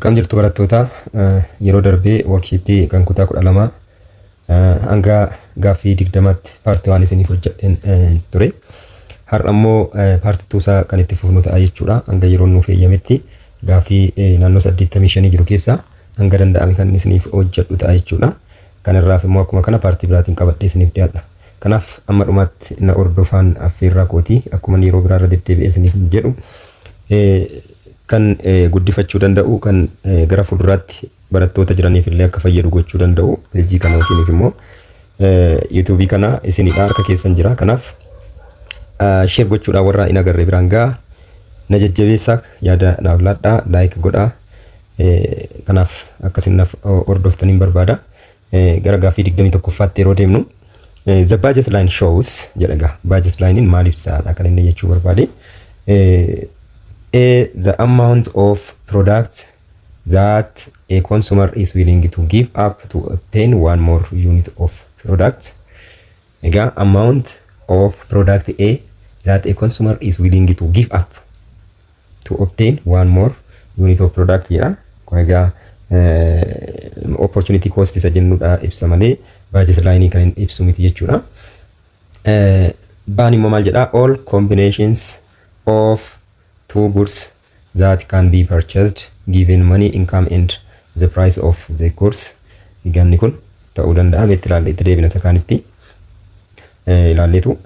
Akkam jirtu barattoota yeroo darbee worksheetii kan kutaa 12 hanga gaaffii 20tti paartii waan isiniif hojjedheen ture. Har'a immoo paartii 2 kan itti fufnu ta'a jechuudha. Hanga yeroo nuuf eeyyametti gaaffii naannoo 85 jiru keessaa hanga danda'ame kan isiniif hojjedhu ta'a jechuudha. Kanarraaf immoo akkuma kana paartii biraatiin qabadhee isiniif dhiyaadha. Kanaaf amma dhumaatti na hordofaan affeerraa kootii akkuma yeroo biraarra deddeebi'ee isiniif jedhu kan guddifachuu danda'u kan gara fuulduraatti barattoota jiraniif illee akka fayyadu gochuu danda'u peejii kana yookiin immoo YouTube kana isinidha harka keessan jira. Kanaaf share gochuudhaan warra hin agarre biraan gaa na jajjabeessaa yaada naaf laadhaa like godhaa. Kanaaf akkasiin naaf hordoftaniin barbaada. Gara gaaffii 21ffaatti yeroo deemnu the budget line shows jedhaga. Budget line maal ibsaadha kan inni jechuu barbaade. The amount of products that a consumer is willing to give up to obtain one more unit of product. Ega amount of product A that a consumer is willing to give up to obtain one more unit of product here. Ega opportunity cost isa jennudha ibsa malee budget line kan ibsu miti jechuudha. Baan immoo maal jedha all combinations of two goods that can be purchased given money income and the price of the goods. Egaan kun ta'uu danda'a meetti ilaalleetti deebina sakaanitti ilaalleetu.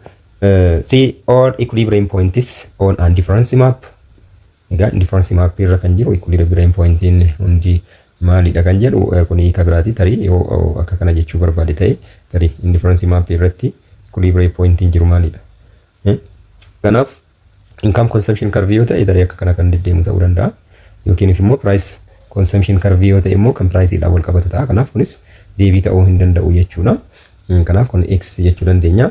See all equilibrium points on a difference map. Egaan difference map irra kan jiru equilibrium pointiin hundi maalidha kan jedhu kun hiika biraati tarii yoo akka kana jechuu barbaade ta'e tarii difference map irratti equilibrium pointiin jiru maalidha. Kanaaf income consumption curve yoo ta'e tarii akka kana kan deddeemu ta'uu danda'a yookiin immoo price consumption curve yoo ta'e immoo kan price dhaan wal qabatu ta'a. Kanaaf kunis deebii ta'uu hin danda'u jechuudha. Kanaaf kun x jechuu dandeenya.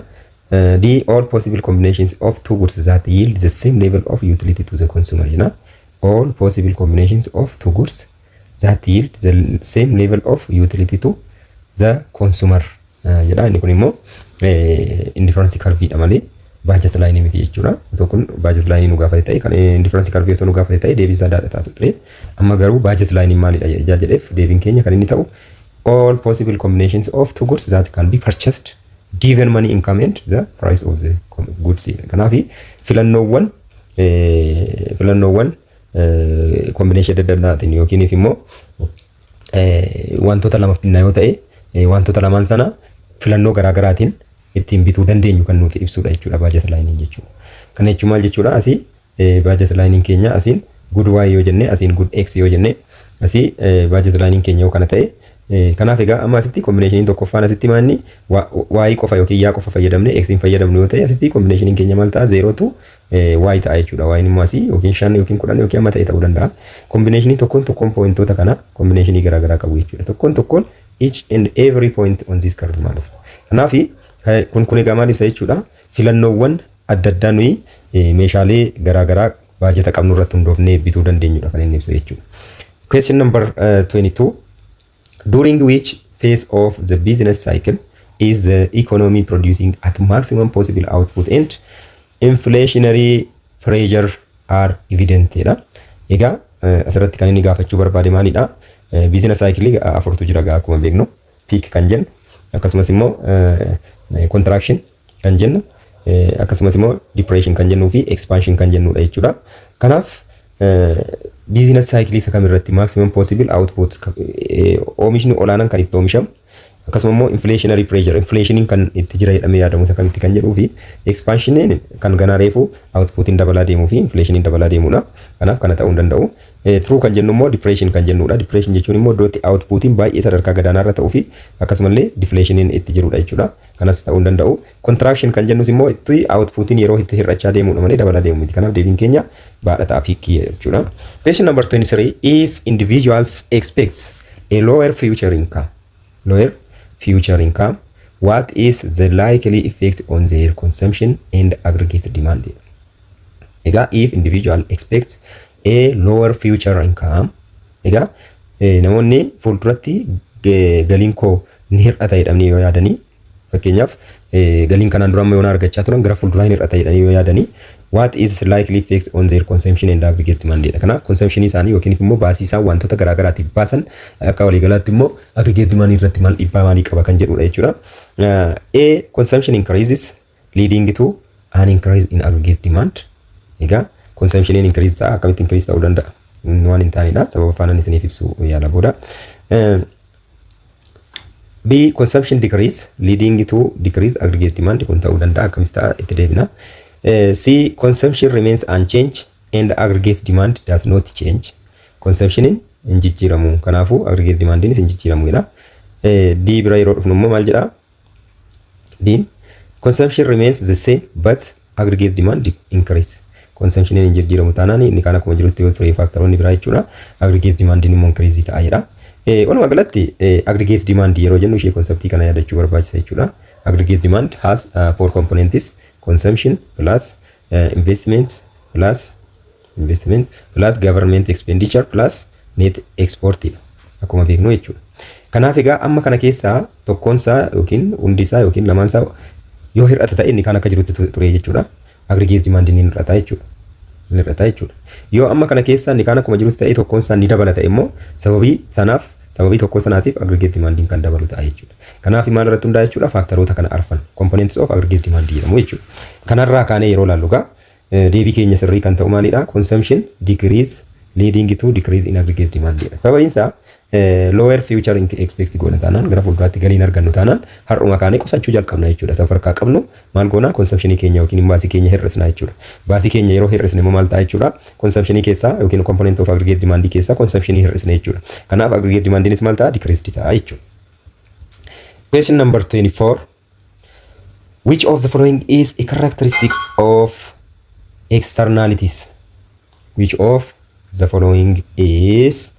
The all possible combinations of two goods that yield the same level of utility to the consumer. All possible combinations of two goods that yield the same level of utility to the consumer. Jedha inni kun immoo indifference curve dha malee budget line miti jechuudha. Otoo kun budget line nu gaafate ta'e kan indifference curve osoo nu gaafate ta'e deebii isaa daadha taatu ture. Amma garuu budget line maalidha jedheef deebiin keenya kan inni ta'u all possible combinations of two goods that can be purchased given money income and the price of the goods. Kanaaf filannoowwan combination adda addaatiin yookiin immoo wantoota lamaaf binnaa yoo ta'e wantoota lamaan sana filannoo garaagaraatiin ittiin bituu dandeenyu kan nuuf ibsudha jechuudha budget line jechuudha. Kana jechuun maal jechuudha asii budget line keenya asiin good y yoo jenne asiin good x yoo jenne asii budget line keenya yoo kana ta'e kanaaf egaa amma asitti combination tokkoffaan asitti maanni y qofa yookiin yaa qofa fayyadamne x hin fayyadamnu yoo ta'e asitti combination keenya maal ta'a 0 to y ta'a jechuudha. Y immoo asii yookiin 5 yookiin 10 yookiin amma ta'e ta'uu danda'a. Combination tokkoon pointoota kana combination garaagaraa qabu jechuudha. Tokkoon each and every point on this curve ማለት ነው. Kanaaf kun egaa maal ibsa jechuudha. Filannoowwan adda addaa nuyi meeshaalee garaagaraa baajeta qabnu irratti hundoofnee bituu dandeenyudha kan inni ibsa jechuudha. Question number 22. During which phase of the business cycle is the economy producing at maximum possible output and inflationary pressure are evident? Egaa asirratti kan inni gaafachuu barbaade maalidha? Business cycle afurtu jira gaa akkuma beeknu peak kan jennu akkasumas immoo contraction kan jennu akkasumas immoo depression kan jennuu fi expansion kan jennudha jechuudha. Kanaaf business cycle isa kamirratti maximum possible output oomishni olaanaan kan itti oomishamu akkasumas immoo inflationary pressure inflationiin kan itti jira jedhamee yaadamu isa kamitti kan jedhuu fi expansioniin kan ganaa reefu outputiin dabalaa deemuu fi inflationiin dabalaa deemudha. Kanaaf kana ta'uu hin danda'u. True kan jennu immoo depression kan jennudha. Depression jechuun immoo iddootti outputiin baay'ee sadarkaa gadaanaarra ta'uu fi akkasumallee deflationiin itti jirudha jechuudha. Kanas ta'uu hin danda'u. Contraction kan jennus immoo itti outputiin yeroo itti hir'achaa deemudha malee dabalaa deemu miti. Kanaaf deebiin keenya baadha ta'a piikii jechuudha. Question number 23. If individuals expect a lower future income, what is the likely effect on their consumption and aggregate demand? Egaa if individual expects a lower future income, egaa namoonni fuulduratti galiin koo ni hir'ata jedhamanii yoo yaadanii fakkeenyaaf galiin kanaan dura amma yoona argachaa turan gara fuulduraa hin hir'ata jedhanii yoo yaadanii what is likely effects on their consumption and aggregate demand dha. Kanaaf consumption isaanii yookiin immoo baasii isaan wantoota garaa garaatiif baasan akka waliigalaatti immoo aggregate demand irratti maal dhiibbaa maalii qaba kan jedhudha jechuudha. A consumption increases leading to an increase in aggregate demand. Egaa consumption increase ta'a akkamitti increase ta'uu danda'a? Waan hin taanedha. Sababa faanaan isiniif ibsu yaala booda. B consumption decrease leading to decrease aggregate demand kun ta'uu danda'a akkamitti ta'a itti deebina. C consumption remains unchanged and aggregate demand does not change. Consumption hin jijjiiramu kanaafuu aggregate demand hin jijjiiramu jedha. D bira yeroo dhufnu immoo maal jedha? D consumption remains the same but aggregate demand increase. Consumption hin jijjiiramu taanaan inni kana akkuma jirutti yoo ture faaktaroonni biraa jechuudha. Aggregate demand immoo increase ta'a jedha. Walumaa galatti aggregate demand yeroo jennu ishee konseptii kana yaadachuu barbaachisa jechuudha. Aggregate demand has four components: consumption plus investment plus government expenditure plus net export akkuma beeknu jechuudha. Kanaaf egaa amma kana keessaa tokkoonsaa yookiin hundisaa yookiin lamaansaa yoo hir'ata ta'e inni kan akka jirutti ture jechuudha. Aggregate demand ni hir'ata jechuudha. Yoo amma kana keessaa inni kan akkuma jirutti ta'e tokkoonsaa ni dabala ta'e immoo sababii tokko sanaatiif aggregate demand kan dabalu ta'a jechuudha. Kanaaf maal irratti hundaa'e jechuudha? Faaktaroota kana arfan components of aggregate demand jedhamu jechuudha. Kanarraa kaanee yeroo laallu egaa deebii keenya sirrii kan ta'u maalidha? Consumption decrease leading to decrease in aggregate demand jedha. Sababiin isaa lower future expect goona taanaan gara fuulduraatti galiin argannu taanaan har'uma kaanee qusachuu jalqabna jechuudha. Safarkaa qabnu maal goona? Consumption keenya yookiin baasii keenya hir'isna jechuudha. Baasii keenya yeroo hir'isne immoo maal ta'a jechuudha? Consumption keessaa yookiin component of aggregate demand keessaa consumption hir'isne jechuudha. Kanaaf aggregate demand nis maal ta'a? Decreased ta'a jechuudha. Question number 24. Which of the following is a characteristics of externalities? Which of the following is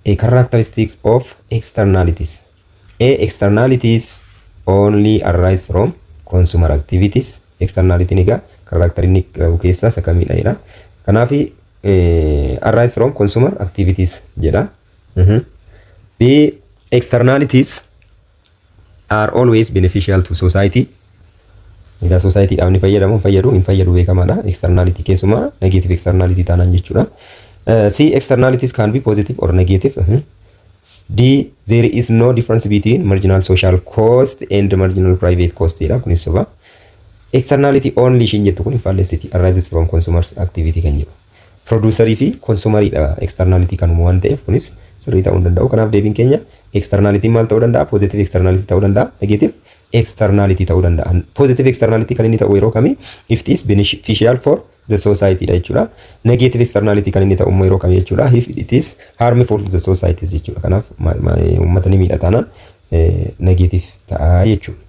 a characteristics of externalities? A externalities only arise from consumer activities. Externality niga character inni keessa sakamidha jedha. Kanaaf arise from consumer activities jedha. B externalities are always beneficial to society. Egaa society dhaabni fayyadu hin fayyadu beekamaadha. Externality keessumaa negative externality taanaan jechuudha. C externalities can be positive or negative. D there is no difference between marginal social cost and marginal private cost jedha. Kunis soba. Externality only ishiin jettu kun fallacy arises from consumers activity kan jedhu. Producerii fi consumeridha externality kanuma waan ta'eef kunis sirrii ta'uu danda'u. Kanaaf deebiin keenya externality maal ta'uu danda'a? Positive externality ta'uu danda'a. Negative externality ta'uu danda'a. Positive externality kan inni ta'u yeroo kamii if it is beneficial for the society dha jechuudha. Negative externality kan inni ta'u immoo yeroo kamii jechuudha if it is harmful to the society jechuudha. Kanaaf uummata ni miidha taanaan negative ta'a jechuudha.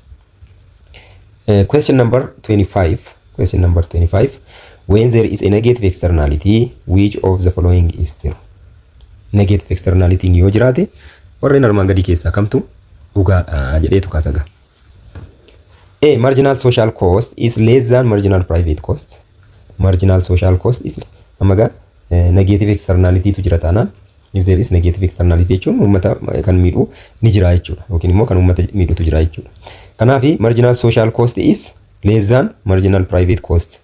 Question number 25. Question number 25. When there is a negative externality, which of the following is true? Negative externality yoo jiraate warreen armaan gadii keessaa kamtu dhugaadha jedheetu kaasaga. A marginal social cost is less than marginal private cost. Marginal social cost is amaga negative externality tu jira taanaan if there is negative externality jechuun uummata kan miidhu ni jira jechuudha yookiin immoo kan uummata miidhutu jira jechuudha. Kanaaf marginal social cost is less than marginal private cost.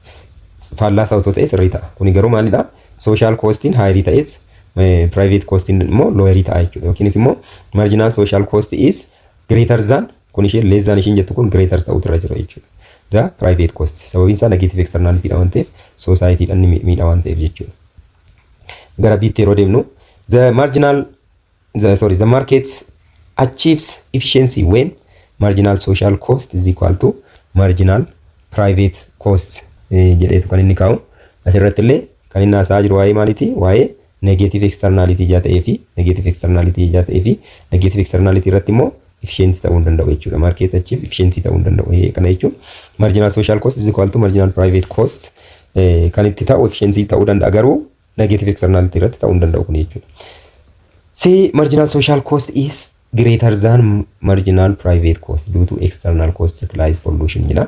Faallaasaa otoo ta'e sirrii ta'a. Kuni garuu maalidha? Social costiin higher ta'es private costiin immoo lower ta'a jechuudha. Yookiin immoo marginal social cost is greater than kun ishee less than ishiin jettu kun greater ta'utu irra jira jechuudha. The private cost. Sababiin isaa negative externality dha waan ta'eef society dhaan miidha waan ta'eef jechuudha. Gara biitti yeroo deemnu the market achieves efficiency when marginal social cost is equal to marginal private cost jedheetu kan inni kaa'u. Asirratti illee kan inni haasa'aa jiru waa'ee maaliiti? Waa'ee negative externality ijaa ta'ee fi negative externality irratti immoo efficiency ta'uu danda'u jechuudha. Market achieve efficiency ta'uu danda'u. Kana jechuun marginal social cost is equal to marginal private cost kan itti ta'u efficiency ta'uu danda'a garuu negative externality irratti ta'uu danda'u kun jechuudha. C marginal social cost is greater than marginal private cost due to external costs like pollution jedha.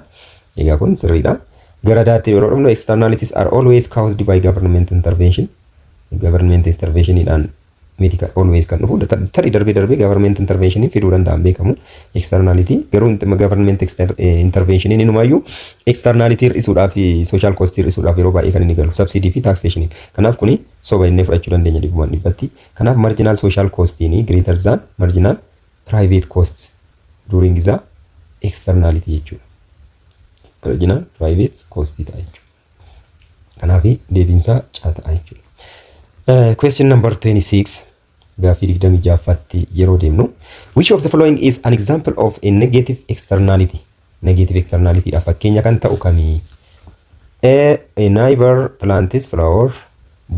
Egaa kun sirriidha. Gara daatti yeroo dhufnu externalities are always caused by government intervention. Government intervention idhaan medical always kan dhufu tarii darbee government intervention fiduu danda'an beekamu externality garuu government intervention inumaayyuu externality hir'isuudhaaf social cost hir'isuudhaaf yeroo baay'ee kan inni galu subsidy fi taxation kanaaf kuni soba inni fudhachuu dandeenya dhibbumaan dhibbatti kanaaf marginal social cost ni greater than marginal private costs during the externality jechuudha marginal private cost ta'a jechuudha kanaaf deebiinsaa caata'a jechuudha. Question number 26 gaafii 26ffatti yeroo deemnu which of the following is an example of a negative externality dha fakkeenya kan ta'u kamii a neighbor plants flower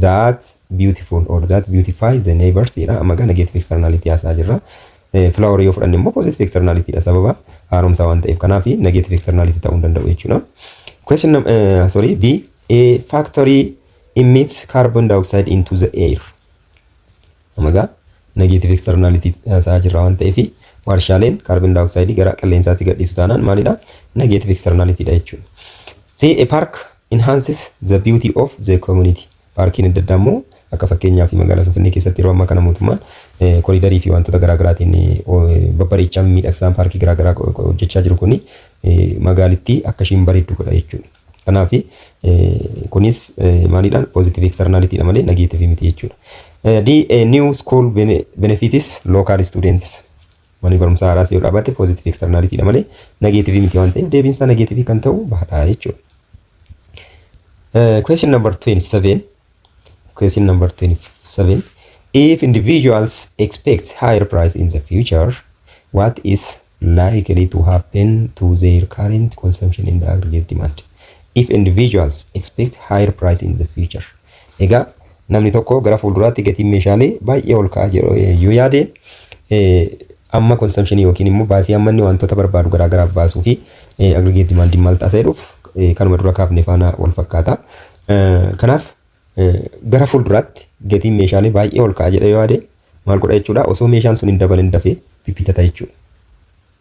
that beautiful or that beautify the neighbors dha amma negative externality haasaa jirra flower yoo fudhanne immoo positive externality dha sababa haaromsaa waan ta'eef kanaaf negative externality ta'uu danda'u jechuudha. Question B a factory emits carbon dioxide into the air. Amaga negative externality haasaa jirra waan ta'eef warshaaleen carbon dioxide gara qilleensaatti gadhiisu taanaan maalidha negative externality dha jechuudha. Say a park enhances the beauty of the community. Parkiin adda addaa immoo akka fakkeenyaaf magaalaa Finfinnee keessatti yeroo ammaa kana mootummaan koriidarii fi wantoota garaagaraatiin babbareechaa miidhagsaan paarkii garaagaraa hojjechaa jiru kuni magaalittii akka ishiin bareeddu godha jechuudha. Kanaaf kunis maalidhaan positive externality dha malee negative miti jechuudha. The new school benefits local students. Manni barumsaa haaraas yoo dhaabatte positive externality dha malee negative miti waan ta'eef deebiinsaa negative kan ta'u baadhaa jechuudha. Question number 27. Question number 27. If individuals expect higher price in the future, what is likely to happen to their current consumption in the aggregate demand? If individuals expect higher price in the future. Egaa namni tokko gara fuulduraatti gatiin meeshaalee baay'ee ol ka'aa jiru yoo yaade amma consumption yookiin immoo baasii amma inni wantoota barbaadu garaagaraaf baasuu fi aggregate demand maal taasisa jedhuuf kanuma dura kaafne faana wal fakkaata. Kanaaf gara fuulduraatti gatiin meeshaalee baay'ee ol ka'aa jedha yoo yaade maal godha jechuudha osoo meeshaan sun hin dabalin dafee pippitata jechuudha.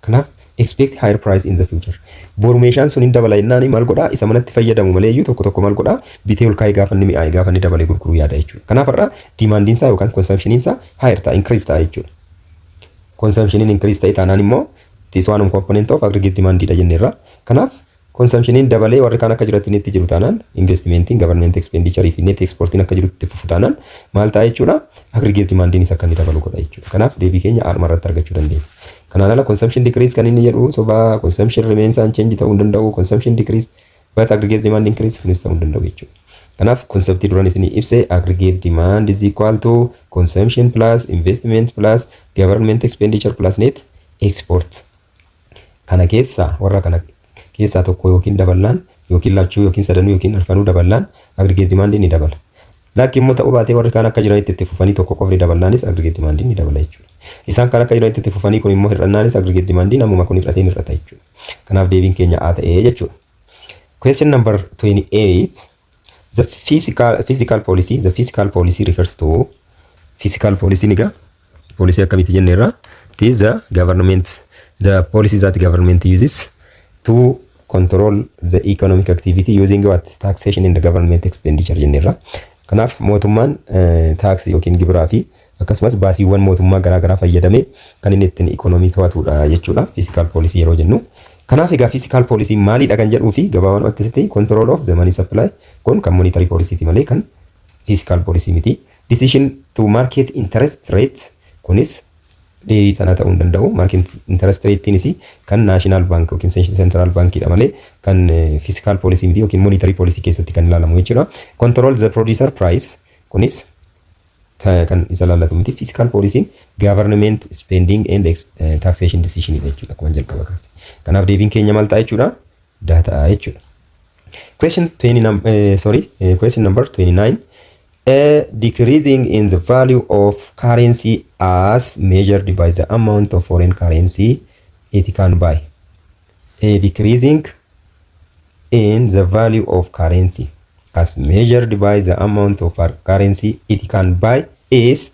Kanaaf expect higher price in the future. Boru meeshaan sun hin dabala jennaan maal godha isa manatti fayyadamu malee iyyuu tokko maal godha bitee ol kaa'ee gaafa inni mi'aaye gaafa inni dabalee gurguruu yaada jechuudha. Kanaaf irraa dimaandiin isaa yookaan consumption isaa higher ta'a increase ta'a jechuudha. Consumption increase ta'e taanaan immoo this one component of aggregate demand dha jenneerra. Kanaaf consumption dabalee warri kaan akka jiratti itti jiru taanaan investmentiin government expenditure fi net exportiin akka jirutti fufu taanaan maal ta'a jechuudha aggregate demandiin isa akka inni dabalu godha jechuudha. Kanaaf deebii keenya arma irratti argachuu dandeenya. Kanaan ala consumption decrease kan inni jedhu soba consumption remains unchanged ta'uu danda'u consumption decrease but aggregate demand increase kunis ta'uu danda'u jechuudha. Kanaaf konseptii duraan isin ibse aggregate demand is equal to consumption plus investment plus government expenditure plus net export. Kana keessa warra kana keessaa tokko yookiin dabalaan yookiin lachuu yookiin sadanuu yookiin arfanuu dabalaan aggregate demand ni dabala. Laakiin immoo ta'uu baatee warri kaan akka jiranitti itti fufanii tokko qofri dabalaanis aggregate demand ni dabala jechuudha. Isaan kan akka jiranitti itti fufanii kun immoo hir'annaanis aggregate demand namuma kun hir'ateen hir'ata jechuudha. Kanaaf deebiin keenya A ta'ee jechuudha. Question number 28. The fiscal policy refers to fiscal policy niga policy akkamitti jenneerra it is the policies that government uses to control the economic activity using what taxation in the government expenditure jenneerra. Kanaaf mootummaan tax yookiin gibiraa fi akkasumas baasiiwwan mootummaa garaagaraa fayyadamee kan inni ittiin ikonomii to'atudha jechuudha fiscal policy yeroo jennu. Kanaaf egaa fiscal policy maalidha kan jedhuu fi gabaabumatti sitti control of the money supply kun kan monetary policy ti malee kan fiscal policy miti. Decision to market interest rate kunis deebii sana ta'uu danda'u. Market interest rate tinis kan national bank yookiin central bank dha malee kan fiscal policy miti yookiin monetary policy keessatti kan ilaalamu jechuudha. Control the producer price kunis kan isa laallatu miti. Fiscal policy government spending and taxation decision jechuudha akkuma jalqaba kaase. Kanaaf deebiin keenya maal ta'a jechuudha? Data jechuudha. Question number 29. Decreasing in the value of currency as measured by the amount of foreign currency it can buy. Decreasing in the value of currency as measured by the amount of currency it can buy is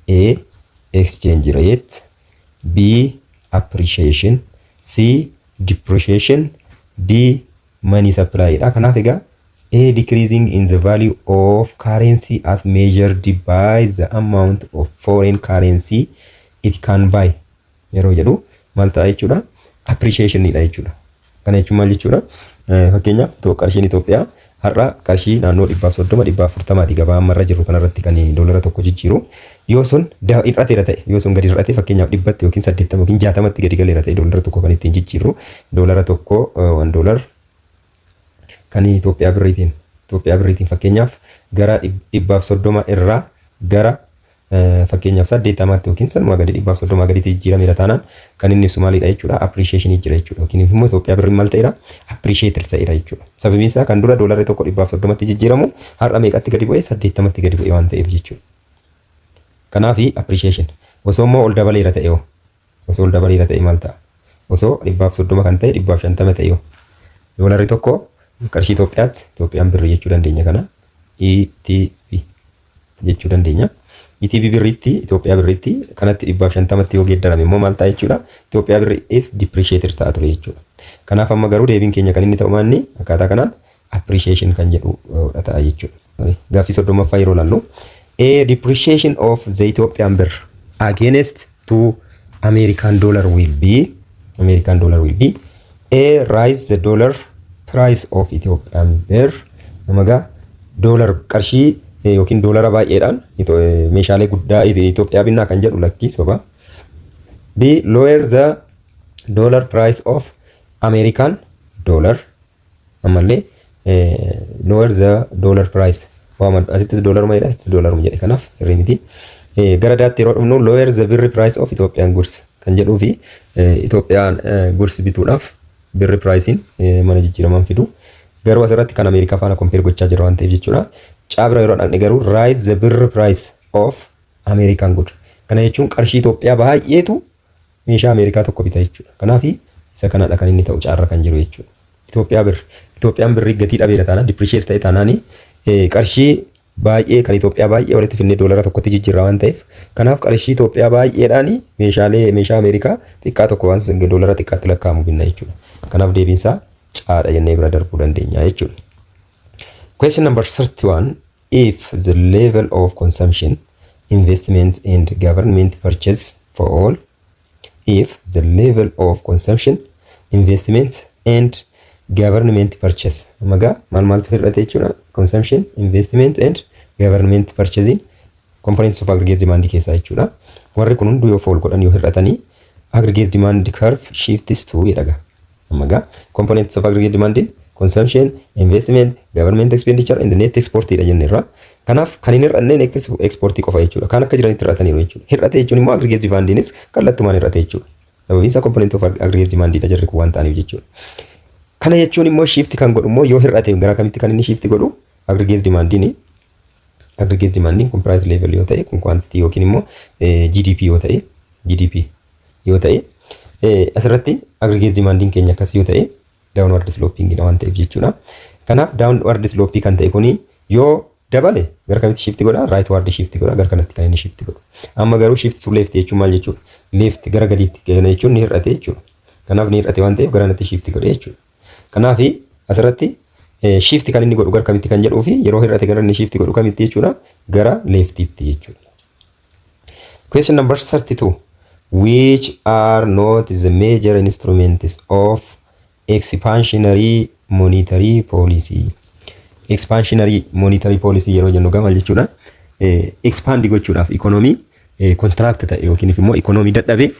A. Exchange rate, B. Appreciation, C. Depreciation, D. Money supply. Kanaaf egaa A decreasing in the value of currency as measured by the amount of foreign currency it can buy. Yeroo jedhu maal ta'a jechuudha? Appreciation dha jechuudha. Kana jechuun maal jechuudha? Fakkeenyaaf qarshiin Itoophiyaa har'a qarshii naannoo 130-140 gabaa ammarra jiru kanarratti kan doolara tokko jijjiiru yoo sun hir'ateera ta'e yoo sun gadi hir'ate fakkeenyaaf 100 yookiin 80 yookiin 60tti gadi galeera ta'e doolara tokko kan ittiin jijjiiru doolara tokko $1 kan Itoophiyaa birriitiin fakkeenyaaf gara 130 irraa gara fakkeenyaaf 80tti yookiin sanuma gadi 130 gaditti jijjiirameera taanaan kan inni ibsu maalidha jechuudha? Appreciation jira jechuudha. Yookiin immoo Itoophiyaa birriin maal ta'eera? Appreciated ta'eera jechuudha. Sababiin isaa kan dura doolarri tokko 130tti jijjiiramu har'a meeqatti gadi bu'ee 80tti gadi bu'ee waan ta'eef jechuudha. Kanaaf appreciation osoo immoo ol dabaleera ta'e osoo ol dabaleera ta'e maal ta'a? Osoo 130 kan ta'e 150 ta'e doolarri tokko qarshii Itoophiyaatti Itoophiyaan birrii jechuu dandeenya kana ETB jechuu dandeenya. ETB birriitti Itoophiyaa birriitti kanatti 150tti yoo geeddarame immoo maal ta'a jechuudha? Itoophiyaa birrii is depreciated ta'a ture jechuudha. Kanaaf amma garuu deebiin keenya kan inni ta'u maanni akkaataa kanaan appreciation kan jedhu ta'a jechuudha. Gaaffii 30ffaa yeroo laallu a depreciation of the Ethiopian birr against to American dollar will be a rise the dollar price of Ethiopian birr namaga dollar qarshii yookiin doolara baay'eedhaan meeshaalee guddaa Itoophiyaa binnaa kan jedhu lakkii soba. B lower the dollar price of American dollar ammallee lower the dollar price waan asittis doolaruma jedha asittis doolaruma jedhe kanaaf sirrii miti. Gara daatti yeroo dhufnu lower the birr price of Ethiopian goods kan jedhuu fi Itoophiyaan goods bituudhaaf birr pricein mana jijjiiraman fidu. Garuu asirratti kan Ameerikaa faana compare gochaa jira waan ta'eef jechuudha. Caabira yeroo dhaqne garuu rise the birr price of American good. Kana jechuun qarshii Itoophiyaa baay'eetu meeshaa Ameerikaa tokko bita jechuudha. Kanaaf isa kanadha kan inni ta'u caarra kan jiru jechuudha. Itoophiyaan birrii gatii dhabeera taanaan depreciate ta'e taanaan qarshii baay'ee kan Itoophiyaa baay'ee walitti finnee doolara tokkotti jijjiirra waan ta'eef kanaaf qarshii Itoophiyaa baay'eedhaan meeshaa Ameerikaa xiqqaa tokko waan doolara xiqqaatti lakkaa'amu binna jechuudha. Kanaaf deebiinsaa caadha jennee bira darbuu dandeenya jechuudha. Question number 31. If the level of consumption, investment and government purchase for all, if the level of consumption, investment and government purchase. Maga maaltu hir'ate jechuudha? Consumption, investment and government purchasing components of aggregate demand keessaa jechuudha. Warri kun hunduu yoo fall godhan yoo hir'atanii aggregate demand curve shifts to jedhaga. Maga components of aggregate demand consumption, investment, government expenditure and net export dha jenneerra. Kanaaf kan hin hir'anne net export qofa jechuudha. Kan akka jiranitti hir'ataniiru jechuudha. Hir'ate jechuun immoo aggregate demandinis kallattumaan hir'ate jechuudha. Sababiin isaa component of aggregate demand dha jirri kun waan ta'aniif jechuudha. Kana jechuun immoo shift kan godhu immoo yoo hir'ate gara kamitti kan inni shift godhu aggregate demanding comprise level yoo ta'e kun quantity yookiin immoo GDP yoo ta'e asirratti aggregate demanding keenya akkas yoo ta'e downward sloping dha waan ta'eef jechuudha. Kanaaf downward sloping kan ta'e kuni yoo dabale gara kamitti shift godha? Rightward shift godha. Gara kanatti kan inni shift godhu. Amma garuu shift to left jechuun maal jechuudha? Left gara gadiitti kana jechuun ni hir'ate jechuudha. Kanaaf ni hir'ate waan ta'eef gara kanatti shift godhe jechuudha. Kanaaf asirratti shift kan inni godhu gara kamitti kan jedhuu fi yeroo hir'ate gara inni shift godhu kamitti jechuudha? Gara leftitti jechuudha. Question number 32. Which are not the major instruments of expansionary monetary policy? Expansionary monetary policy yeroo jennu maal jechuudha? Expand gochuudhaaf economy contract ta'e yookiin immoo economy dadhabe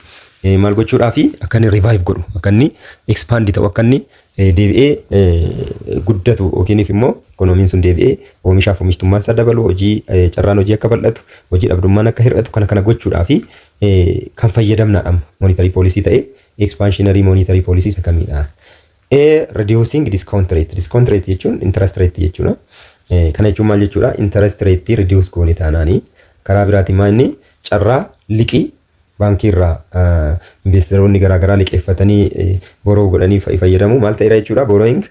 maal gochuudhaaf akka inni revive godhu akka inni expand ta'u akka inni deebi'ee guddatu yookiin immoo economy'n sun deebi'ee oomishaaf oomishtummaan isaa dabalu hojii carraan hojii akka bal'atu hojii dhabdummaan akka hir'atu kana gochuudhaaf kan fayyadamnaadha monetary policy ta'e expansionary monetary policy isa kamidha? Reducing discount rate. Discount rate jechuun interest rate jechuudha. Kana jechuun maal jechuudha? Interest rate reduce goone taanaanii karaa biraatiin maal inni carraa liqii baankii irraa investoroonni garaagaraa liqeeffatanii boroo godhanii fayyadamu maal ta'eera jechuudha? Borrowing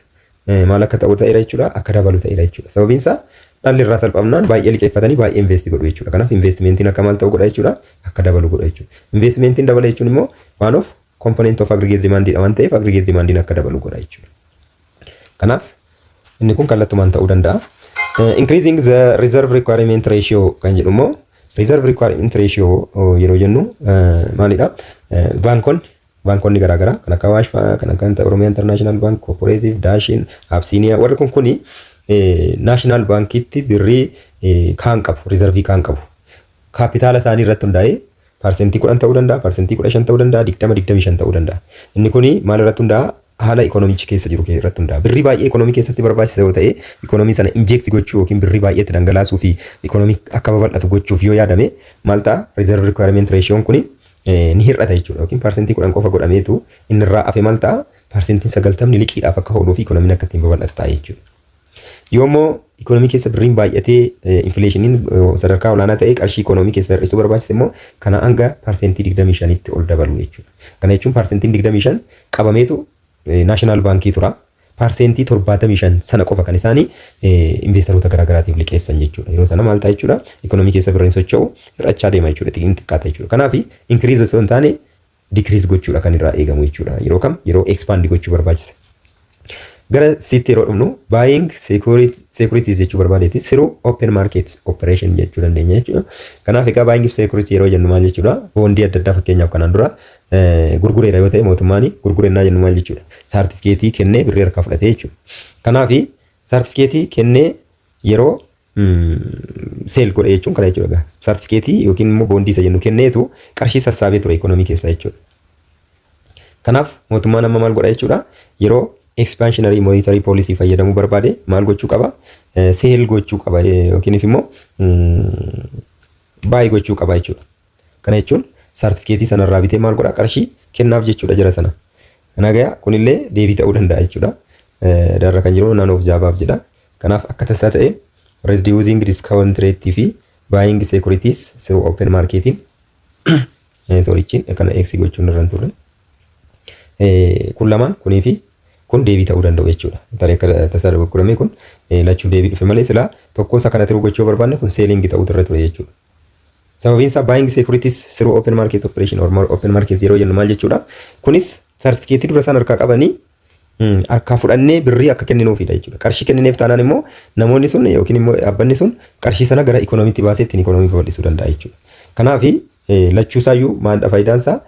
maal akka ta'u ta'eera jechuudha? Akka dabalu ta'eera jechuudha. Sababiin isaa dhalli irraa salphamnaan baay'ee liqeeffatanii baay'ee invest godhu jechuudha. Kanaaf investmentiin akka maal ta'u godha jechuudha? Akka dabalu godha jechuudha. Investmentiin dabala jechuun immoo one of component of aggregate demand dha waan ta'eef aggregate demand akka dabalu godha jechuudha. Kanaaf inni kun kallattumaan ta'uu danda'a. Increasing the reserve requirement ratio kan jedhu immoo reserve requirement ratio yeroo jennu maalidha? Baankonni garaagaraa kan akka Awaash fa'aa, kan akka Oromiyaa International Bank, Cooperative, Daashin, Absiiniyaa warri kun naashinaal baankiitti birrii kaan qabu, riizarvii kaan qabu. Kaapitaala isaanii irratti hundaa'ee parsentii 10 ta'uu danda'a, parsentii 15 ta'uu danda'a, 20-25 ta'uu danda'a. Inni kuni maal irratti hundaa'a? Haala ikoonomichi keessa jiru irratti hundaa'a. Birrii baay'ee ikonomii keessatti barbaachisa yoo ta'e, ikonomii sana injekti gochuu yookiin birrii baay'eetti dhangalaasuu fi ikonomii akka babal'atu gochuuf yoo yaadame maal ta'a? Reserve requirement ratio kuni ni hir'ata jechuudha. Yookiin parsentii 10 qofa godhameetu inni irraa hafe maal ta'a? Parsentiin 90 liqiidhaaf akka ooluu fi ikonomiin akka ittiin babal'atu ta'a jechuudha. Yoommoo ikonomii keessa birriin baay'atee infleeshiniin sadarkaa olaanaa ta'e qarshii ikonomii keessa hir'isuu barbaachisa immoo kana hanga parsentii 25tti ol dabalu jechuudha. Kana jechuun parsentiin 25 qabameetu naashinaal baankii tura. Parsentii 75 sana qofa kan isaanii investeroota garaagaraatiif liqeessan jechuudha. Yeroo sana maal ta'a jechuudha? Ikonomii keessa birriin socho'u hir'achaa deema jechuudha. Xiqqaata jechuudha. Kanaaf inkiriiz osoo hin taane dikiriiz gochuudha kan irraa eegamu jechuudha. Yeroo kam? Yeroo ekspaandii gochuu barbaachisa. Gara sitti yeroo dhufnu buying securities jechuu barbaadeeti siruu open market operation jechuu dandeenya jechuudha. Kanaaf egaa buying security yeroo jennu maal jechuudha? Boondii adda addaa fakkeenyaaf kanaan dura gurgureera yoo ta'e mootummaan gurgurennaa jennu maal jechuudha? Saartifikeetii kennee birrii harkaa fudhatee jechuudha. Kanaaf saartifikeetii kennee yeroo seel godhe jechuun kana jechuudha. Saartifikeetii yookiin immoo boondii isa jennu kenneetu qarshii sassaabee ture ikonomii keessaa jechuudha. Kanaaf mootummaan amma maal godha jechuudha? Yeroo expansionary monetary policy fayyadamuu barbaade maal gochuu qaba? Seel gochuu qaba yookiin immoo baay'ee gochuu qaba jechuudha. Kana jechuun saartifikeetii sanarraa bitee maal godha? Qarshii kennaaf jechuudha jara sana. Kana egaa kunillee deebii ta'uu danda'a jechuudha. Darra kan jiru naan of jaabaaf jedha. Kanaaf akka tasaa ta'e reducing discount rate fi buying securities through open marketing sorichiin kana eeksi gochuun irraan turre. Kun lamaan kunii fi kun deebii ta'uu danda'u jechuudha. Tarii akka tasaa gurguramee kun lachuu deebii dhufe malee silaa tokko isa kana tiruu gochuu barbaanne kun seelingi ta'uu irra ture jechuudha. Sababiin isaa buying securities through open market operation or open market yeroo jennu maal jechuudha? Kunis saartifikeetii dura isaan harkaa qabanii harkaa fudhannee birrii akka kenninuufidha jechuudha. Qarshii kennineef taanaan immoo namoonni sun yookiin immoo dhaabbanni sun qarshii sana gara ikoonomiitti baasee ittiin ikoonomii babal'isuu danda'a jechuudha. Kanaaf lachuusaayyuu maaldha faayidaan isaa?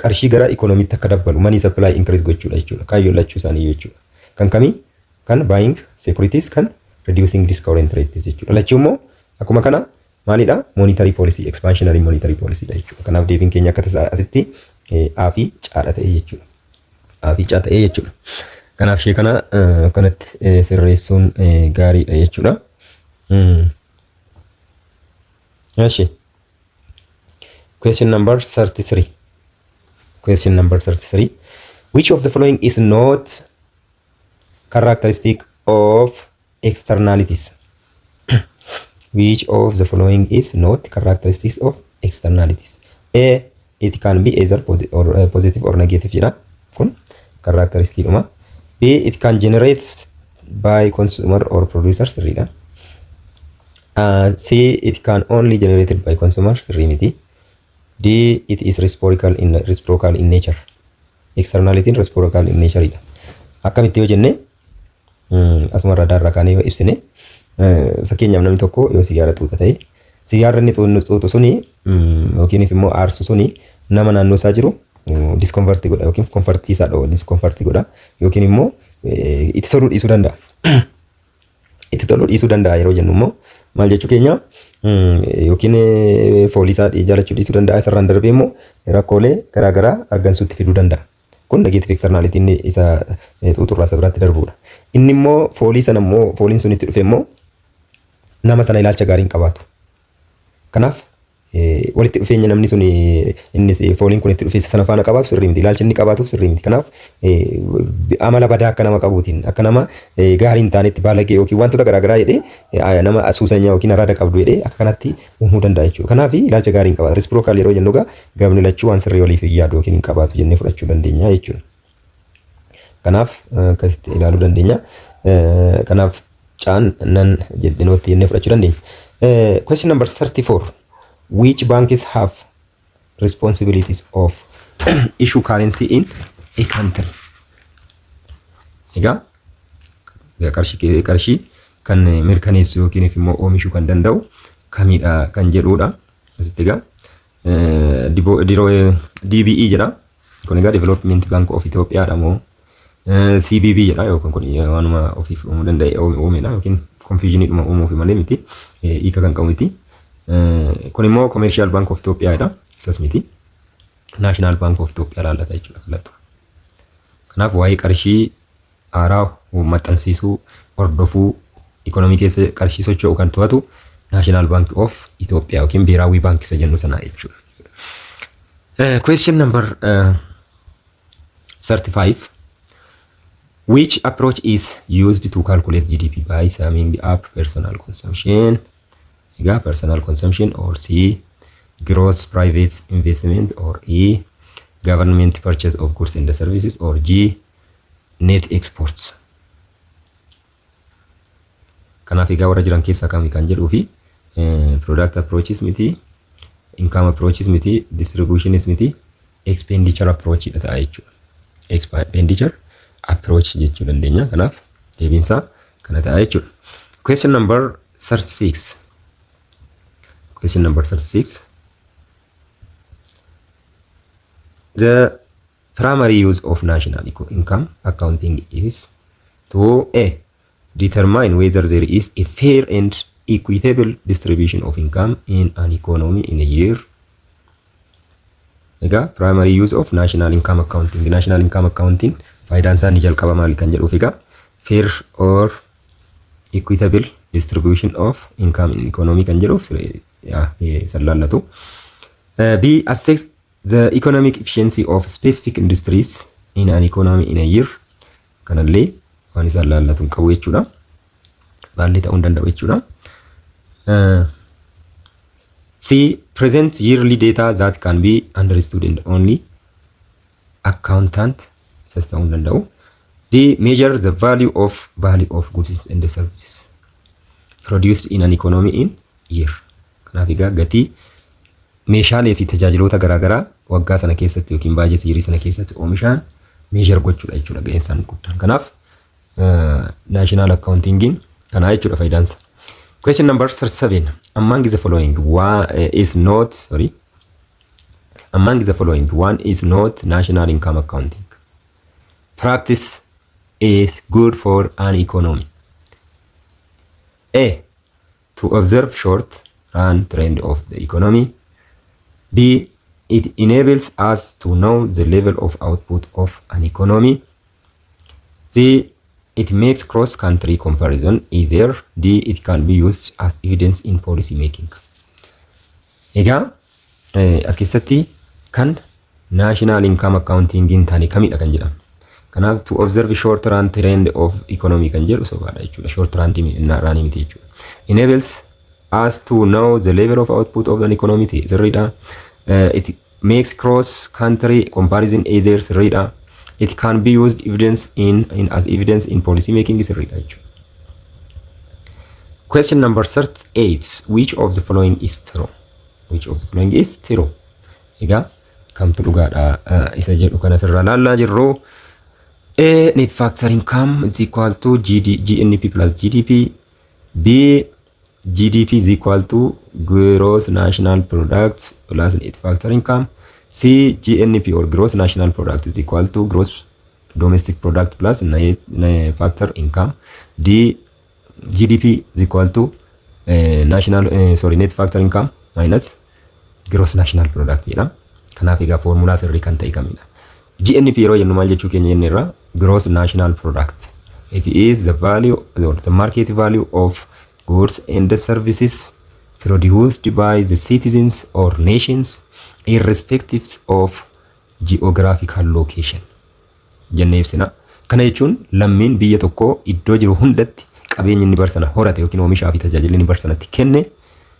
Qarshii gara ikoonomiitti akka dabalu money supply increase gochuudha jechuudha. Kaayyoon lachuu isaanii jechuudha. Kan kamii? Kan buying securities kan reducing discount rates jechuudha. Lachuu immoo akkuma kana maalidha? Monetary policy expansionary monetary policy dha jechuudha. Kanaaf deebiin keenya akka tasaa asitti A fi caadha ta'e jechuudha. A fi caa ta'e jechuudha. Kanaaf ishee kana kanatti sirreessuun gaariidha jechuudha. Eeshi. Question number 33. Question number 33. Which of the following is not characteristic of externalities? Which of the following is not characteristics of externalities? A. It can be either positive or negative jedha. Kun characteristic dhuma. B. It can generate by consumer or producers sirriidha. C. It can only generated by consumers sirrii miti. D. It is reciprocal in nature. Externality reciprocal in nature dha. Akkamitti yoo jenne asuma radaarra kaanee yoo ibsine fakkeenyaaf namni tokko yoo sigaara xuuxa ta'e sigaarri inni xuuxu suni yookiin immoo aarsu suni nama naannoo isaa jiru discomfort godha yookiin comfort isaa dho discomfort godha yookiin immoo itti toluu dhiisuu danda'a. Itti toluu dhiisuu danda'a yeroo jennu immoo maal jechuu keenya yookiin foolii isaa jaalachuu dhiisuu danda'a isarraan darbee immoo rakkoolee garaagaraa argamsuutti fiduu danda'a. Kun negative externality inni isa xuuxurraa isa biraatti darbuudha. Inni immoo foolii sana immoo fooliin sun itti dhufe immoo nama sana ilaalcha gaarii hin qabaatu. Kanaaf walitti dhufeenya namni sun innis fooliin kun itti dhufe sana faana qabaatu sirrii miti. Ilaalcha inni qabaatuuf sirrii miti. Kanaaf amala badaa akka nama qabuutiin akka nama gaarii hin taanetti baalagee yookiin wantoota garaagaraa jedhee nama asuusanyaa yookiin araada qabdu jedhee akka kanatti uumuu danda'a jechuudha. Kanaaf ilaalcha gaarii hin qabaatu. Reciprocal yeroo jennu egaa gamni lachuu waan sirrii waliif yaadu yookiin hin qabaatu jennee fudhachuu dandeenya jechuudha. Kanaaf akkasitti ilaaluu dandeenya. Kanaaf caan nan jedhinootti jennee fudhachuu dandeenya. Question number 34. Which banks have responsibilities of issue currency in a country? Egaa qarshii kan mirkaneessu yookiin immoo oomishuu kan danda'u kamidha kan jedhudha. Asitti egaa DBE jedha. Kun egaa Development Bank of Ethiopia dha moo CBB jedha yookaan kun waanuma ofiif uumuu danda'e uumedha yookiin confusionii dhuma uumuuf malee miti hiika kan qabu miti. Kun immoo Commercial Bank of Ethiopia dha. Isas miti. National Bank of Ethiopia laallata jechuudha filattu. Kanaaf waa'ee qarshii haaraa maxxansiisuu hordofuu ikonoomii keessa qarshii socho'u kan to'atu National Bank of Ethiopia yookiin Biiraawi Baankii isa jennu sana jechuudha. Question number 35. Which approach is used to calculate GDP by summing up personal consumption? Egaa personal consumption or C gross private investment or E government purchase of goods and services or G net exports. Kanaaf egaa warra jiran keessaa kamii kan jedhuu fi product approaches miti, income approaches miti, distributionis miti, expenditure approach dha ta'a jechuudha. Expenditure approach jechuu dandeenya. Kanaaf deebiinsaa kana ta'a jechuudha. Question number 36. Question number 36. The primary use of national income accounting is to A. Determine whether there is a fair and equitable distribution of income in an economy in a year. Egaa primary use of national income accounting. National income accounting faayidaan isaa ni jalqaba maali kan jedhuuf egaa fair or equitable distribution of income in economy kan jedhuuf sallaallatu. B. Assess the economic efficiency of specific industries in an economy in a year. Kanallee waan isa laallatu hin qabu jechuudha. Baallee ta'uu hin danda'u jechuudha. C. Present yearly data that can be understood and only accountant isas ta'uu hin danda'u. D. Measure the value of goods and services produced in an economy in year. Kanaaf egaa gatii meeshaalee fi tajaajiloota garaagaraa waggaa sana keessatti yookiin baajetii yerii sana keessatti oomishaan meeshar gochuudha jechuudha ga'een isaan guddaan. Kanaaf national accountingin kana jechuudha faayidaansa. Question number 37. Among the following one is not national income accounting practice is good for an economy. A. To observe short run trend of the economy. B. It enables us to know the level of output of an economy. C. It makes cross-country comparison easier. D. It can be used as evidence in policy making. Egaa as keessatti kan national income accounting in taane kamidha kan jedhamu. Kanaaf to observe short run trend of economy kan jedhu sobaadha jechuudha. Short run miti jechuudha. Enables us to know the level of output of an economy sirriidha. It makes cross-country comparison easier sirriidha. It can be used as evidence in policy making sirriidha jechuudha. Question number 38. Which of the following is true? Egaa kamtu dhugaadha isa jedhu kana sirraa laallaa jirru. A. Net factor income is equal to GNP plus GDP. B. GDP is equal to gross national product plus net factor income. C. GNP or gross national product is equal to gross domestic product plus net factor income. D. GDP is equal to net factor income minus gross national product jedha. Kanaaf egaa foormulaa sirrii kan ta'e kamidha. GNP yeroo jennu maal jechuu keenya jenne irraa gross national product. It is the value or the market value of goods and services produced by the citizens or nations irrespective of geographical location. Jennee ibsina. Kana jechuun lammiin biyya tokkoo iddoo jiru hundatti qabeenya inni barsana horate yookiin oomishaa fi tajaajila inni barsanatti kenne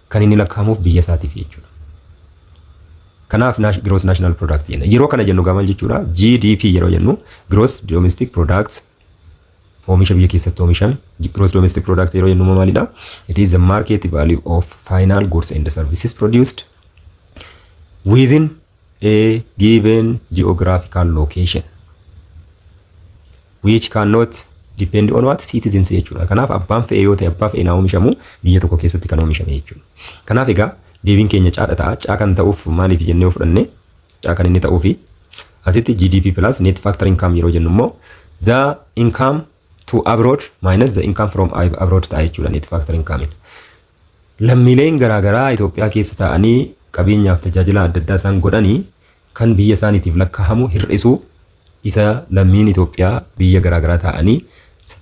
kan inni lakkaa'amuuf biyya isaatiif jechuudha. Kanaaf gross national product jenna. Yeroo kana jennu gamal jechuudha. GDP yeroo jennu gross domestic products oomisha biyya keessatti oomishame. Gross domestic product yeroo jennu maalidha? It is the market value of final goods and services produced within a given geographical location which cannot depend on what citizens jechuudha. Kanaaf abbaan fe'ee yoo ta'e abbaa fe'ee naa oomishamu biyya tokko keessatti kan oomishame jechuudha. Kanaaf egaa deebiin keenya caadha ta'a. Caa kan ta'uuf maaliif jennee fudhanne caa kan inni ta'uufi asitti GDP plus net factor income yeroo jennu immoo the income to abroad minus the income from abroad ta'a jechuudha net factor income. Lammiileen garaagaraa Itoophiyaa keessa ta'anii qabeenyaaf tajaajila adda addaa isaan godhanii kan biyya isaaniitiif lakkaa'amu hir'isuu isa lammiin Itoophiyaa biyya garaagaraa ta'anii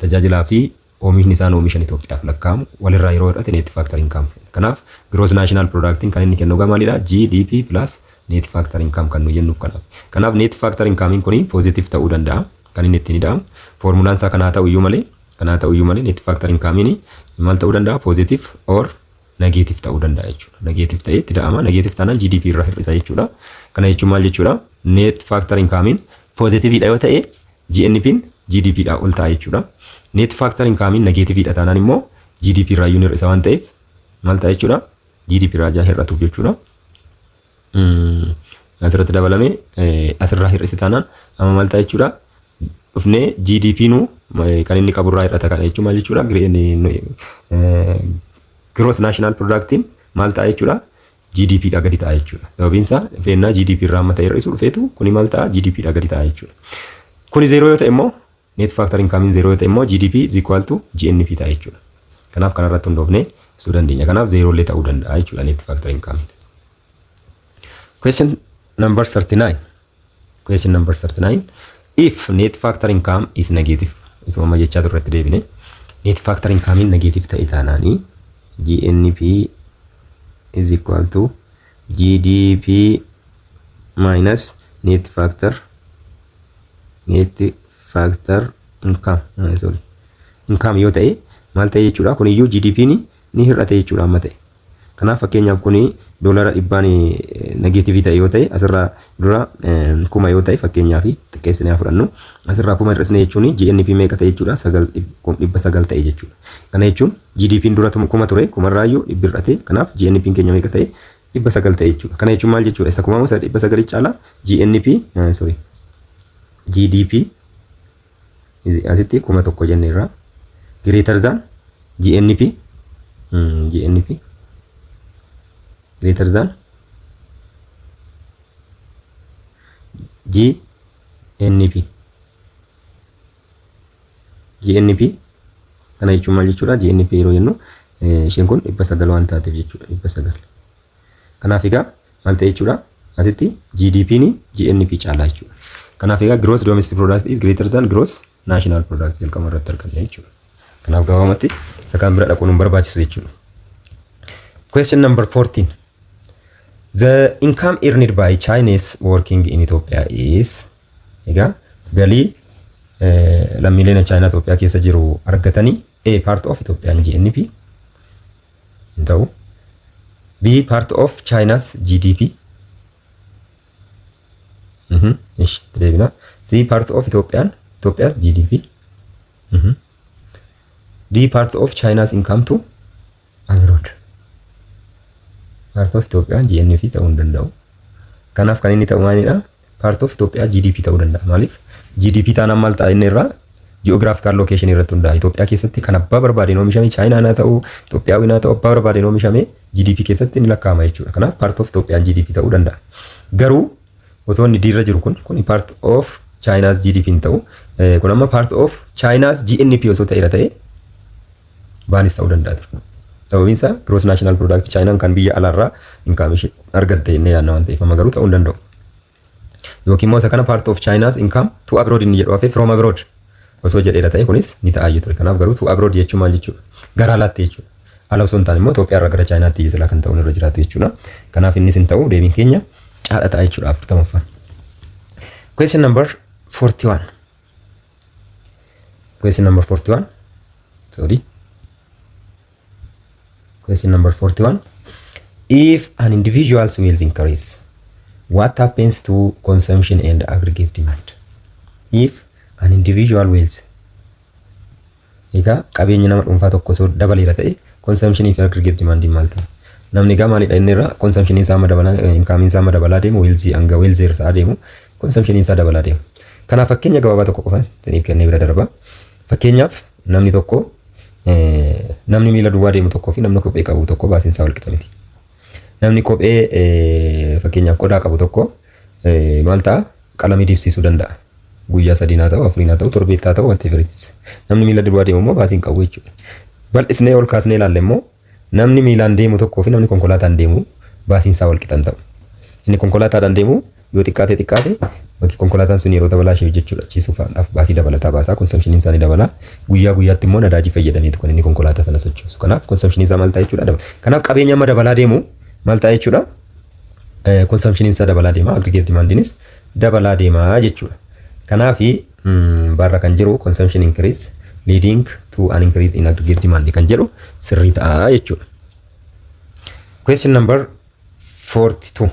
tajaajilaa fi oomishni isaan oomishan Itoophiyaaf lakkaa'amu walirraa yeroo hir'ate net factor income. Kanaaf gross national product kan inni kennu maalidha? GDP plus net factor income kan nu jennuuf kanaaf. Kanaaf net factor income kuni positive ta'uu danda'a. Kan inni ittiin hidhamu formulaan isaa kanaa ta'u iyyuu malee net factor income maal ta'uu danda'a? Positive or negative ta'uu danda'a jechuudha. Negative ta'ee itti hidhama. Negative taanaan GDP irraa hir'isa jechuudha. Kana jechuun maal jechuudha? Net factor income positive dha yoo ta'e GNP GDP dha ol ta'a jechuudha. Net factor income negative dha taanaan immoo GDP irraa iyyuu hir'isa waan ta'eef maal ta'a jechuudha? GDP irraa jaa hir'atuuf jechuudha. Asirratti dabalame asirraa hir'isi taanaan amma maal ta'a jechuudha? Dhufnee GDP nu kan inni qaburraa hir'ata kana jechuun maal jechuudha? Gross national product maal ta'a jechuudha? GDP dha gadi ta'a jechuudha. Sababiin isaa feennaa GDP irraa amma ta'e hir'isu dhufeetu kuni maal ta'a? GDP dha gadi ta'a jechuudha. Kuni 0 yoo ta'e immoo net factor income 0 yoo ta'e immoo GDP is equal to GNP ta'a jechuudha. Kanaaf kanarratti hundoofnee ibsuu dandeenya. Kanaaf 0 illee ta'uu danda'a jechuudha net factor income. Question number 39. Question number 39. If net factor income is negative, isuma jechaa turretti deebine. Net factor income negative ta'e taanaani GNP is equal to GDP minus net factor income. Sorry. Income yoo ta'e maal ta'e jechuudha? Kun iyyuu GDP ni hir'ate jechuudha amma ta'e. Kanaaf fakkeenyaaf kuni doolara dhibbaan negative ta'e yoo ta'e asirraa dura 1000 yoo ta'e fakkeenyaaf xiqqeessinee fudhannu asirraa 1000 hir'isne jechuun GNP meeqa ta'e jechuudha? 900 ta'e jechuudha. Kana jechuun GDP dura 1000 ture 1000 irraayyuu dhibbi hir'ate. Kanaaf GNP keenya meeqa ta'e? 900 ta'e jechuudha. Kana jechuun maal jechuudha? Isa 900 caalaa GDP asitti 1000 jenne irraa greater than GNP greater than GNP kana jechuun maal jechuudha? GNP yeroo jennu isheen kun 900 waan taateef jechuudha. 900. Kanaaf egaa maal ta'e jechuudha? Asitti GDP ni GNP caalaa jechuudha. Kanaaf egaa gross domestic product is greater than gross national product jalqaba irratti argamne jechuudha. Kanaaf gabaabumatti isa kan bira dhaquun barbaachisu jechuudha. Question number 14. The income earned by Chinese working in Ethiopia is egaa galii lammiileen China Itoophiyaa keessa jiru argatanii A part of Ethiopian GNP ta'u B part of China's GDP ish deebina C part of Ethiopia's GDP D part of China's income to abroad. Part of Ethiopia GNP ta'uu hin danda'u. Kanaaf kan inni ta'u maalidha? Part of Ethiopia GDP ta'uu danda'a. Maaliif? GDP taanaan maal ta'a inni irraa geographical location irratti hundaa'a. Itoophiyaa keessatti kan abbaa barbaadeen oomishame China naa ta'u Itoophiyaa naa ta'u abbaa barbaadeen oomishame GDP keessatti ni lakkaa'ama jechuudha. Kanaaf part of Ethiopia GDP ta'uu danda'a. Garuu osoo inni diirra jiru kun part of China's GDP hin ta'u kun amma part of China's GNP osoo ta'eera ta'e baanis ta'uu danda'a ture. Sababiin isaa gross national product Chinaan kan biyya alaarraa income ishee argatte inni yaadna waan ta'eef amma garuu ta'uu hin danda'u. Yookiin immoo isa kana part of China's income to abroad inni jedhu hafee from abroad osoo jedheera ta'e kunis ni ta'aa ture. Kanaaf garuu to abroad jechuun maal jechuudha? Gara alaatti jechuudha. Ala osoo hin taane immoo Itoophiyaa irraa gara Chinaatti iyyuu kan ta'uun irra jiraatu jechuudha. Kanaaf innis hin ta'u deebiin keenya caadha ta'a jechuudha 40ffaan. Question number 41. Question number 41. Sorry. Question number 41. If an individual's wealth increase, what happens to consumption and aggregate demand? If an individual wealth egaa qabeenyi nama dhuunfaa tokko osoo dabaleera ta'e consumption fi aggregate demand maal ta'a? Namni egaa maalidha inni irraa consumption isaa dabalaa income isaa dabalaa deemu wealth hanga wealth irraa deemu consumption isaa dabalaa deemu. Kanaaf fakkeenya gabaabaa tokko qofa isiniif kennee bira darba. Fakkeenyaaf namni tokko namni miila duwwaa deemu tokkoo fi namni kophee qabu tokko baasiin isaa wal qixa miti. Namni kophee fakkeenyaaf qodaa qabu tokko maal ta'a qalamii dibsiisuu danda'a. Guyyaa 3 haa ta'u 4 haa ta'u 7 haa ta'u whatever it is. Namni miila duwwaa deemu immoo baasiin qabu jechuudha. Bal'isnee ol kaasnee ilaalle immoo namni miilaan deemu tokkoo fi namni konkolaataan deemu baasiin isaa wal qixa ta'u. Inni konkolaataadhaan deemu yoo xiqqaate bakki konkolaataan sun yeroo dabalaa ishee hojjechuudha achiisuudhaaf baasii dabalataa baasaa konsumshiniin isaanii dabala. Guyyaa guyyaatti immoo nadaajii fayyadameetu kan inni konkolaataa sana sochoosu. Kanaaf konsumshiniin isaa maal ta'a jechuudha. Kanaaf qabeenya amma dabalaa deemu maal ta'a jechuudha. Konsumshiniin isaa dabalaa deema aggregate demandiinis dabalaa deema jechuudha. Kanaaf barra kan jiru consumption increase leading to an increase in aggregate demand kan jedhu sirrii ta'a jechuudha. Question number 42.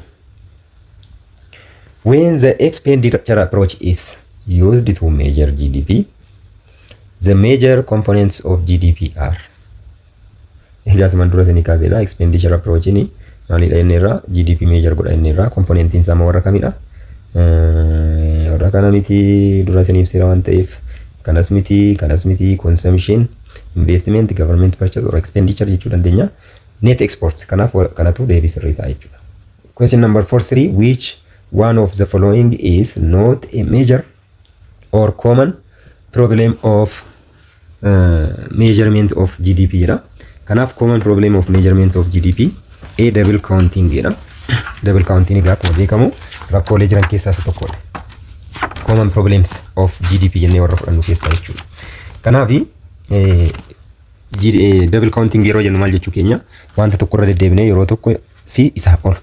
When the expenditure approach is used to measure GDP, the major components of GDP are. Egas mandura sini kaasedha expenditure approach ni maalidha inni irraa GDP measure godha inni irraa componentiin isaa warra kamidha? Warra kana miti dura sini ibsira waan ta'eef kanas miti consumption, investment, government purchase or expenditure jechuu dandeenya. Net exports kanaaf kanatu deebii sirrii ta'a jechuudha. Question number 43, which one of the following is not a major or common problem of measurement of GDP jedha. Kanaaf common problem of measurement of GDP A double counting jedha. Double counting egaa akkuma beekamu rakkoolee jiran keessaa isa tokkodha. Common problems of GDP jennee warra fudhannu keessaa jechuudha. Kanaaf double counting yeroo jennu maal jechuu keenya wanta tokko irra deddeebinee yeroo tokko fi isaa ol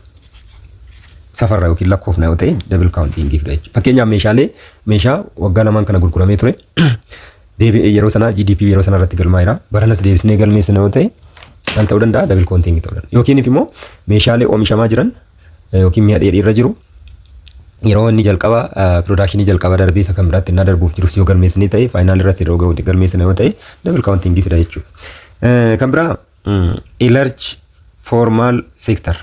safarra yookiin lakkoofna yoo ta'e double counting fida jechuudha. Fakkeenyaaf meeshaa waggaa lamaan kana gurguramee ture yeroo sana GDP yeroo sana irratti galmaa'eera. Baranas deebisnee galmeessina yoo ta'e maal ta'uu danda'a double counting ta'uu danda'a. Yookiin immoo meeshaalee oomishamaa jiran yookiin mi'a dheedhii irra jiru yeroo inni jalqaba production jalqaba darbee isa kan biraatti innaa darbuuf jiru yoo galmeessine ta'e final irratti yeroo ga'u galmeessina yoo ta'e double counting fida jechuudha. Kan biraa a large formal sector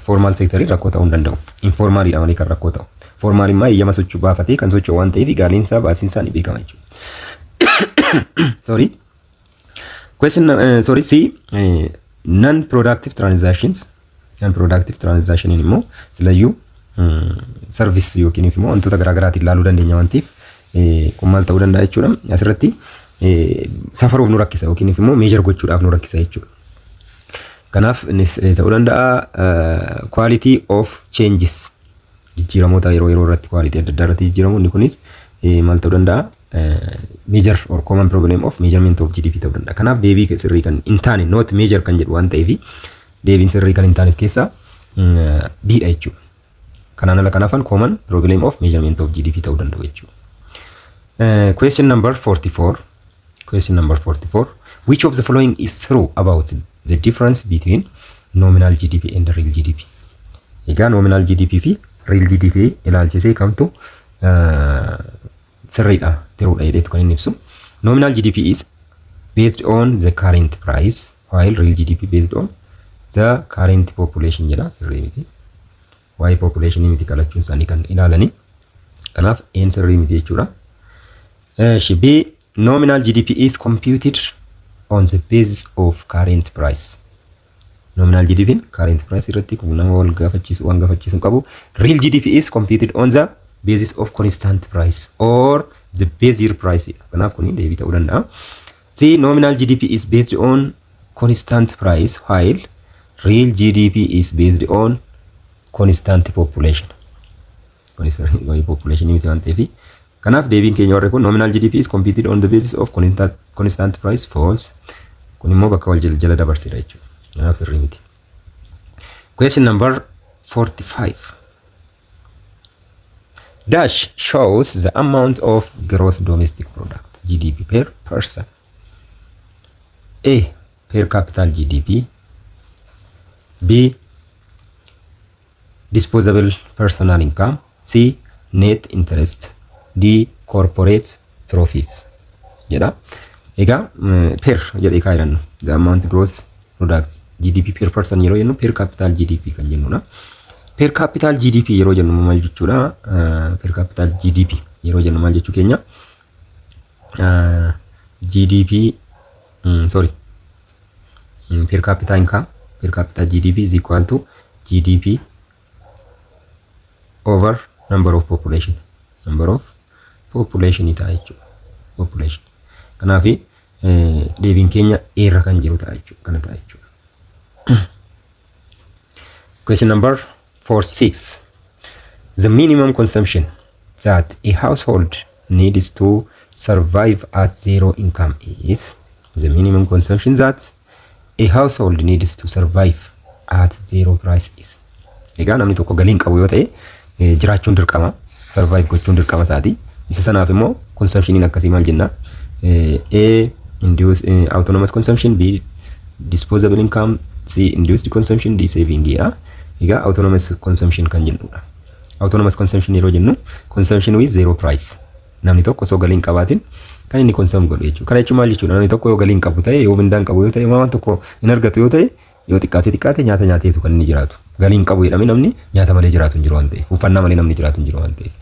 rakkoo ta'uu hin danda'u. Informal dha malee kan rakkoo ta'u. Formal immoo eeyyama sochuu baafatee kan socho'u waan ta'eef gaaliin isaa baasiin isaa ni beekama jechuudha. Sorry. Question C non-productive transactions. Non-productive transaction immoo silayyuu service yookiin immoo wantoota garaagaraatiin ilaaluu dandeenya waan ta'eef kun maal ta'uu danda'a jechuudha. Asirratti safaruuf nu rakkisa yookiin immoo measure gochuudhaaf nu rakkisa jechuudha. Kanaaf innis ta'uu danda'a quality of changes jijjiiramoota yeroo irratti quality adda addaa irratti jijjiiramu inni kunis maal ta'uu danda'a major or common problem of measurement of GDP ta'uu danda'a. Kanaaf deebii sirrii kan hin taane not major kan jedhu waan ta'eef deebiin sirrii kan hin taanes keessaa B'dha jechuudha. Kanaan ala kanaafan common problem of measurement of GDP ta'uu danda'u jechuudha. Question number 44. Which of the following is true about the difference between nominal GDP and real GDP? Egaa nominal GDP fi real GDP ilaalchisee kamtu sirriidha tiruudha jedheetu kan inni ibsu. Nominal GDP is based on the current price while real GDP based on the current population jedha sirrii miti. Waa'ee population miti qalachuun isaanii kan ilaalani. Kanaaf een sirrii miti jechuudha. B nominal GDP is computed on the basis of current price. Nominal GDP current price irratti kun nama wal gaafachiisu waan gaafachiisu qabu. Real GDP is computed on the basis of constant price or the base year price. Kanaaf kun deebii ta'uu danda'a. C nominal GDP is based on constant price while real GDP is based on constant population. Population miti waan ta'eef kanaaf deebiin keenya warri kun nominal GDP is computed on the basis of constant price false. Kun immoo bakka wal jala dabarsidha jechuudha. Kanaaf sirrii miti. Question number 45. Dash shows the amount of gross domestic product GDP per person. A per capita GDP. B disposable personal income. C net interest. D corporate profits. Jedha. Egaa per jedhee kaa'irannu the amount gross product GDP per person yeroo jennu per capital GDP kan jennudha. Per capital GDP yeroo jennu maal jechuudha? Per capital GDP yeroo jennu maal jechuu keenya? GDP per capita income, per capita GDP is equal to GDP over number of population ta'a jechuudha. Population kanaaf deebiin keenya irra kan jiru ta'a jechuudha. Kana ta'a jechuudha. Question number 46. The minimum consumption that a household needs to survive at zero income is the minimum consumption that a household needs to survive at zero price is. Egaa namni tokko galiin qabu yoo ta'e jiraachuun dirqama, survive gochuun dirqama isaati. Isa sanaaf immoo consumptioniin akkasii maal jenna? A induced autonomous consumption, B disposable income, C induced consumption, D saving dha. Egaa autonomous consumption kan jennudha. Autonomous consumption yeroo jennu consumption with zero price. Namni tokko osoo galiin qabaatin kan inni consume godhu jechuudha. Kana jechuun maal jechuudha? Namni tokko yoo galiin qabu ta'e, yoo mindaan qabu yoo ta'e, waan tokko hin argatu yoo ta'e, yoo xiqqaate nyaata nyaateetu kan inni jiraatu. Galiin qabu jedhamee namni nyaata malee jiraatu hin jiru waan ta'eef, uffannaa malee namni jiraatu hin jiru waan ta'eef,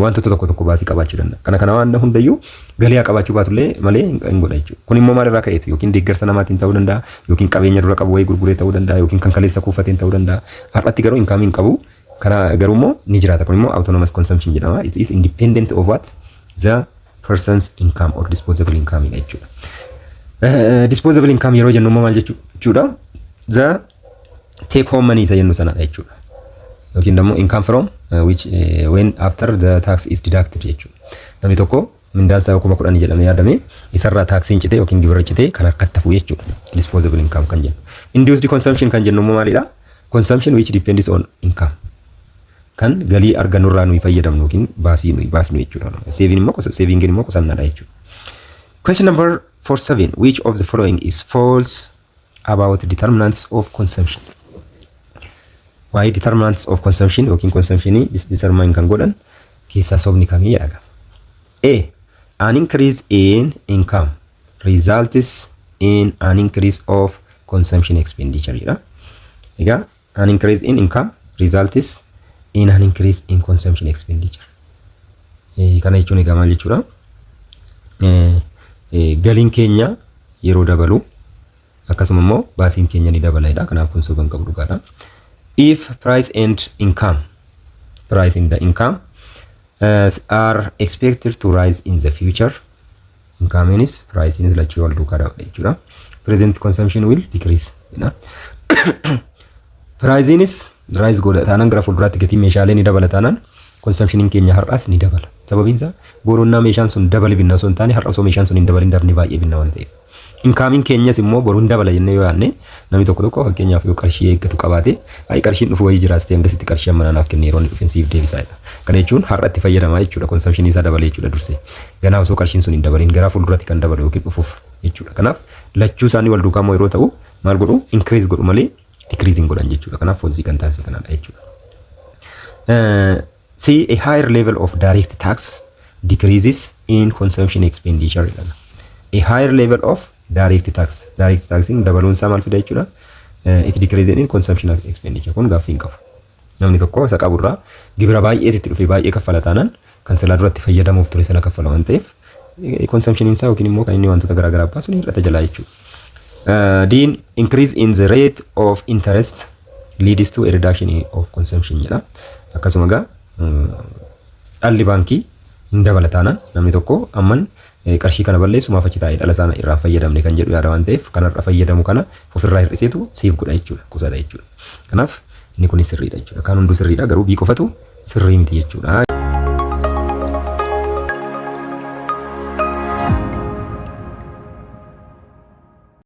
wantoota tokko baasii qabaachuu danda'a. Kana waan hundayyuu galii qabaachuu baatullee malee hin godha jechuudha. Kun immoo maalirraa ka'eetu? Yookiin deeggarsa namaatiin ta'uu danda'a, yookiin qabeenya dura qabu wayii gurguree ta'uu danda'a, yookiin kan kaleessa kuufateen ta'uu danda'a. Har'atti garuu inkaamiin qabu kana garuu immoo ni jiraata. Kun immoo autonomous consumption jedhama. It is independent of what? The person's income or disposable income jechuudha. Disposable income yeroo jennu maal jechuudha? The take home money isa jennu sanadha jechuudha. Yookiin immoo income from which when after the tax is deducted jechuudha. Namni tokko mindaan isaa 10,000 jedhamee yaadame isarraa taaksiin citee yookiin gibira citee kan harkatti hafu jechuudha. Disposable income kan jennu. Induced consumption kan jennu maalidha? Consumption which depends on income. Kan galii argannurraa nuyi fayyadamnu yookiin baasii nuyi baasnu jechuudha. Saving immoo qusannaadha jechuudha. Question number 47. Which of the following is false about determinants of consumption? Why determinants of consumption yookiin consumption determine kan godhan keessaa sobni kamii jedhaga? A. An increase in income results in an increase of consumption expenditure jedha. Egaa an increase in income results in an increase in consumption expenditure. Kana jechuun egaa maal jechuudha? Galiin keenya yeroo dabalu akkasuma immoo baasiin keenya ni dabalaidha. Kanaaf kun soban qabu dhugaadha. If price and income are expected to rise in the future, income is price is lachuu wal duukaa dabala jechuudha. Present consumption will decrease. Price is rise godha taanaan gara fuulduraatti gatii meeshaalee ni dabala taanaan consumption keenya har'aas ni dabala. Sababiin isaa borunnaa meeshaan sun dabali binna osoo hin taane har'a osoo meeshaan sun hin dabalin dafni baay'ee binna waan ta'eef. Income keenyas immoo boruun dabala jennee yoo yaadne namni tokko fakkeenyaaf yoo qarshii eeggatu qabaate ay qarshiin dhufu wayii jiraas ta'e hangasitti qarshii amma naaf kennee yeroo dhufensiif deebisaadha. Kana jechuun har'atti fayyadamaa jechuudha consumption isaa dabalee jechuudha dursee. Ganaa osoo qarshiin sun hin dabalin gara fuulduraatti kan dabalu yookiin dhufuuf jechuudha. Kanaaf lachuu isaanii wal duukaa immoo yeroo ta'u maal godhu increase godhu malee decreasing godhan jechuudha. Kanaaf foolsii kan taasise kanadha jechuudha. See a higher level of direct tax decreases in consumption expenditure. A higher level of direct taxing dabaluun isaa maal fida jechuudha? It decreases in consumption expenditure. Kun gaaffii hin qabu. Namni tokko isa qaburraa gibira baay'ee itti dhufee baay'ee kaffala taanaan kan silaa duratti fayyadamuuf ture sana kaffala waan ta'eef consumption isaa yookiin immoo kan inni wantoota garaagaraa baasu ni hir'ata jalaa jechuudha. Dean increase in the rate of interest leads to a reduction of consumption jedha. Akkasuma egaa dhalli baankii hin dabala taanaan namni tokko amman qarshii kana balleessu maaf achi taa'ee dhala sana irraa fayyadamne kan jedhu yaada waan ta'eef kanarra fayyadamu kana ofirraa hir'iseetu siif godha jechuudha. Qusadha jechuudha. Kanaaf inni kun sirriidha jechuudha. Kan hunduu sirriidha garuu bii qofatu sirrii miti jechuudha.